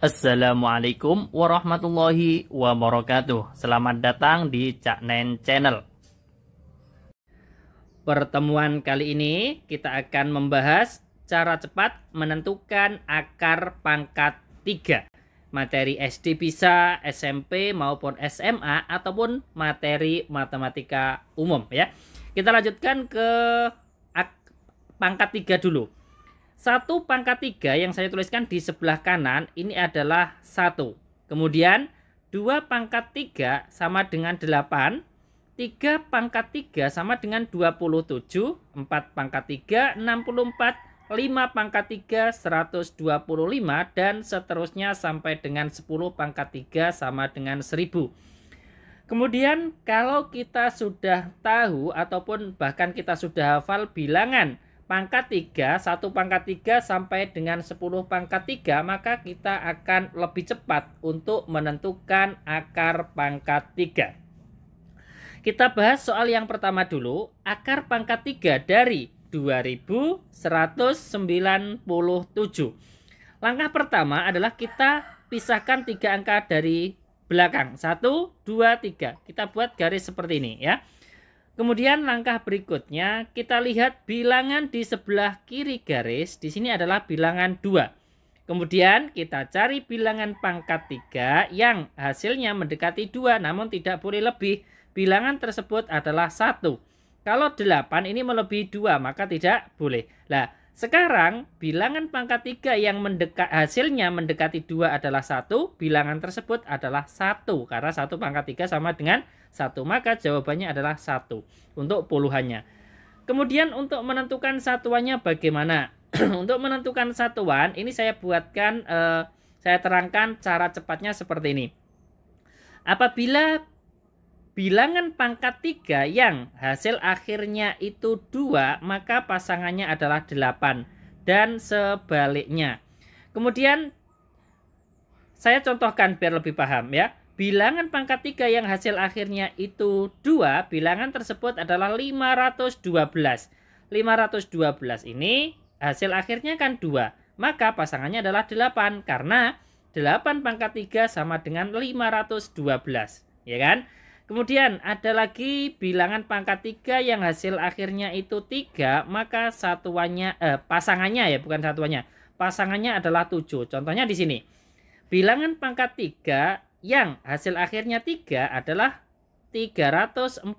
Assalamualaikum warahmatullahi wabarakatuh. Selamat datang di Cak Nen Channel. Pertemuan kali ini kita akan membahas cara cepat menentukan akar pangkat 3. Materi SD bisa, SMP maupun SMA ataupun materi matematika umum ya. Kita lanjutkan ke pangkat 3 dulu. 1 pangkat 3 yang saya tuliskan di sebelah kanan ini adalah 1. Kemudian 2 pangkat 3 sama dengan 8. 3 pangkat 3 sama dengan 27. 4 pangkat 3 64. 5 pangkat 3 125. Dan seterusnya sampai dengan 10 pangkat 3 sama dengan 1000. Kemudian kalau kita sudah tahu ataupun bahkan kita sudah hafal bilangan pangkat 3, 1 pangkat 3 sampai dengan 10 pangkat 3, maka kita akan lebih cepat untuk menentukan akar pangkat 3. Kita bahas soal yang pertama dulu, akar pangkat 3 dari 2197. Langkah pertama adalah kita pisahkan 3 angka dari belakang. 1, 2, 3. Kita buat garis seperti ini ya. Kemudian langkah berikutnya kita lihat bilangan di sebelah kiri garis. Di sini adalah bilangan 2. Kemudian kita cari bilangan pangkat 3 yang hasilnya mendekati 2 namun tidak boleh lebih. Bilangan tersebut adalah 1. Kalau 8 ini melebihi 2 maka tidak boleh. Nah, sekarang bilangan pangkat 3 yang hasilnya mendekati 2 adalah 1. Bilangan tersebut adalah 1 karena 1 pangkat 3 sama dengan 1, maka jawabannya adalah 1 untuk puluhannya. Kemudian untuk menentukan satuannya bagaimana? Untuk menentukan satuan ini saya buatkan, saya terangkan cara cepatnya seperti ini. Apabila bilangan pangkat 3 yang hasil akhirnya itu 2, maka pasangannya adalah 8 dan sebaliknya. Kemudian saya contohkan biar lebih paham ya. Bilangan pangkat 3 yang hasil akhirnya itu 2, bilangan tersebut adalah 512. 512 ini hasil akhirnya kan 2, maka pasangannya adalah 8 karena 8 pangkat 3 sama dengan 512, ya kan? Kemudian ada lagi bilangan pangkat 3 yang hasil akhirnya itu 3, maka pasangannya ya, bukan satuannya. Pasangannya adalah 7. Contohnya di sini. Bilangan pangkat 3 yang hasil akhirnya 3 adalah 343.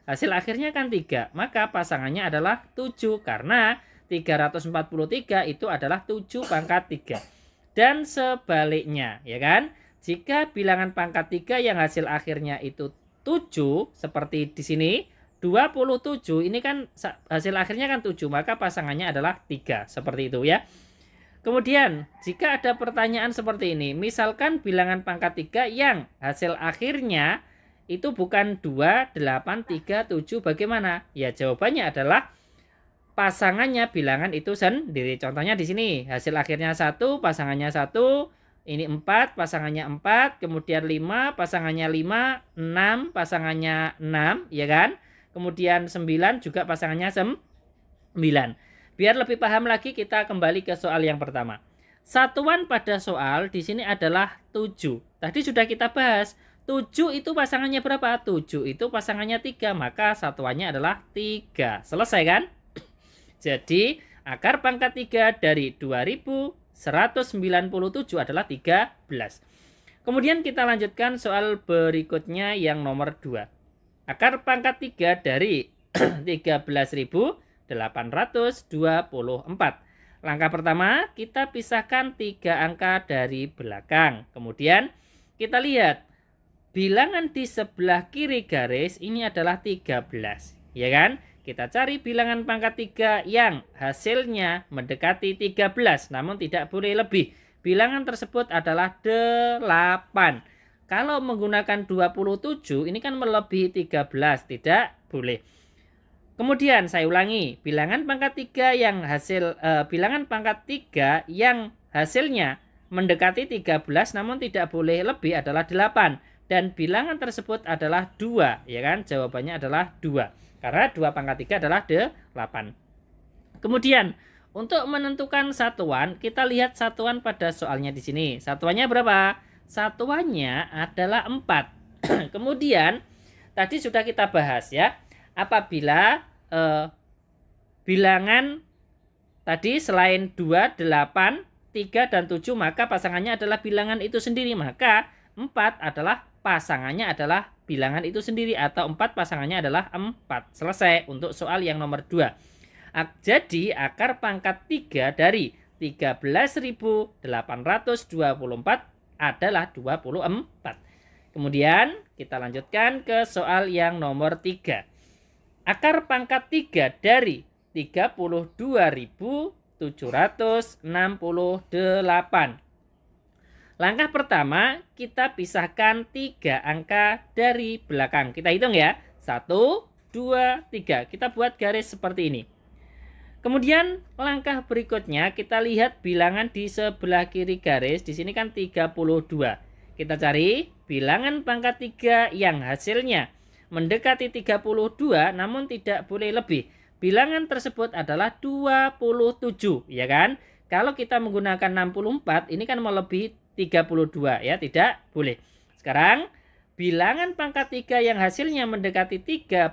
Hasil akhirnya kan 3, maka pasangannya adalah 7 karena 343 itu adalah 7 pangkat 3. Dan sebaliknya, ya kan? Jika bilangan pangkat 3 yang hasil akhirnya itu 7, seperti di sini, 27 ini kan hasil akhirnya kan 7, maka pasangannya adalah 3, seperti itu ya. Kemudian, jika ada pertanyaan seperti ini, misalkan bilangan pangkat 3 yang hasil akhirnya itu bukan 2, 8, 3, 7, bagaimana? Ya, jawabannya adalah pasangannya bilangan itu sendiri. Contohnya di sini, hasil akhirnya 1, pasangannya 1, ini 4, pasangannya 4, kemudian 5, pasangannya 5, 6, pasangannya 6, ya kan? Kemudian 9 juga pasangannya 9. Biar lebih paham lagi kita kembali ke soal yang pertama. Satuan pada soal di sini adalah 7. Tadi sudah kita bahas. 7 itu pasangannya berapa? 7 itu pasangannya 3. Maka satuannya adalah 3. Selesai kan? Jadi akar pangkat 3 dari 2197 adalah 13. Kemudian kita lanjutkan soal berikutnya yang nomor 2. Akar pangkat 3 dari 13.824. Langkah pertama, kita pisahkan 3 angka dari belakang. Kemudian kita lihat bilangan di sebelah kiri garis ini adalah 13, ya kan? Kita cari bilangan pangkat 3 yang hasilnya mendekati 13 namun tidak boleh lebih. Bilangan tersebut adalah 8. Kalau menggunakan 27 ini kan melebihi 13, tidak boleh. Kemudian saya ulangi, bilangan pangkat 3 yang hasilnya mendekati 13 namun tidak boleh lebih adalah 8 dan bilangan tersebut adalah 2, ya kan? Jawabannya adalah 2. Karena 2 pangkat 3 adalah 8. Kemudian Untuk menentukan satuan, kita lihat satuan pada soalnya di sini. Satuannya berapa? Satuannya adalah 4. Kemudian tadi sudah kita bahas ya. Apabila bilangan tadi selain 2, 8, 3, dan 7, maka pasangannya adalah bilangan itu sendiri. Maka 4 adalah pasangannya adalah bilangan itu sendiri, atau 4 pasangannya adalah 4. Selesai untuk soal yang nomor 2. Jadi akar pangkat 3 dari 13.824 adalah 24. Kemudian kita lanjutkan ke soal yang nomor 3. Akar pangkat 3 dari 32.768. Langkah pertama, kita pisahkan 3 angka dari belakang. Kita hitung ya. 1, 2, 3. Kita buat garis seperti ini. Kemudian langkah berikutnya kita lihat bilangan di sebelah kiri garis. Di sini kan 32. Kita cari bilangan pangkat 3 yang hasilnya mendekati 32 namun tidak boleh lebih. Bilangan tersebut adalah 27, ya kan? Kalau kita menggunakan 64, ini kan melebihi 32, ya, tidak boleh. Sekarang, bilangan pangkat 3 yang hasilnya mendekati 32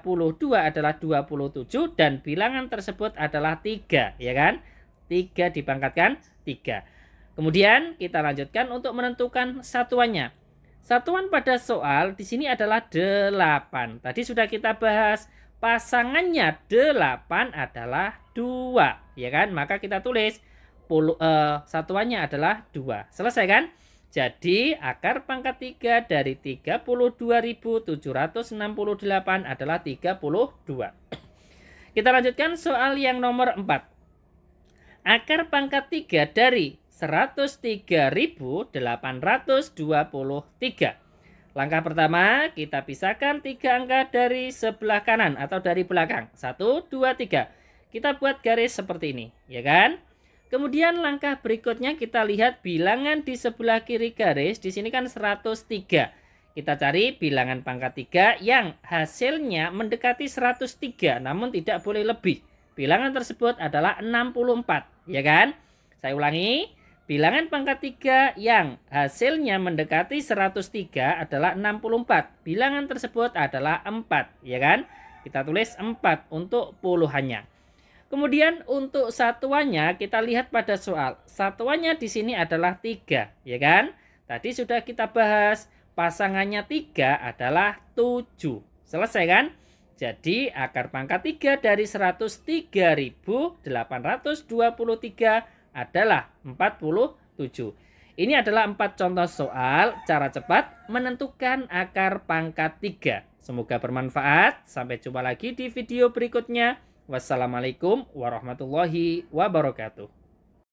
adalah 27 dan bilangan tersebut adalah 3, ya kan? 3 dipangkatkan 3. Kemudian kita lanjutkan untuk menentukan satuannya. Satuan pada soal di sini adalah 8. Tadi sudah kita bahas. Pasangannya 8 adalah 2, ya kan? Maka kita tulis satuannya adalah 2. Selesai kan? Jadi akar pangkat 3 dari 32.768 adalah 32. Kita lanjutkan soal yang nomor 4. Akar pangkat 3 dari 103.823. Langkah pertama, kita pisahkan 3 angka dari sebelah kanan atau dari belakang. 1, 2, 3. Kita buat garis seperti ini, ya kan? Kemudian langkah berikutnya kita lihat bilangan di sebelah kiri garis. Di sini kan 103. Kita cari bilangan pangkat 3 yang hasilnya mendekati 103, namun tidak boleh lebih. Bilangan tersebut adalah 64, ya kan? Saya ulangi. Bilangan pangkat 3 yang hasilnya mendekati 103 adalah 64. Bilangan tersebut adalah 4, ya kan? Kita tulis 4 untuk puluhannya. Kemudian untuk satuannya kita lihat pada soal. Satuannya di sini adalah 3, ya kan? Tadi sudah kita bahas, pasangannya 3 adalah 7. Selesai kan? Jadi akar pangkat 3 dari 103.823 adalah 47. Ini adalah 4 contoh soal cara cepat menentukan akar pangkat 3. Semoga bermanfaat. Sampai jumpa lagi di video berikutnya. Wassalamualaikum warahmatullahi wabarakatuh.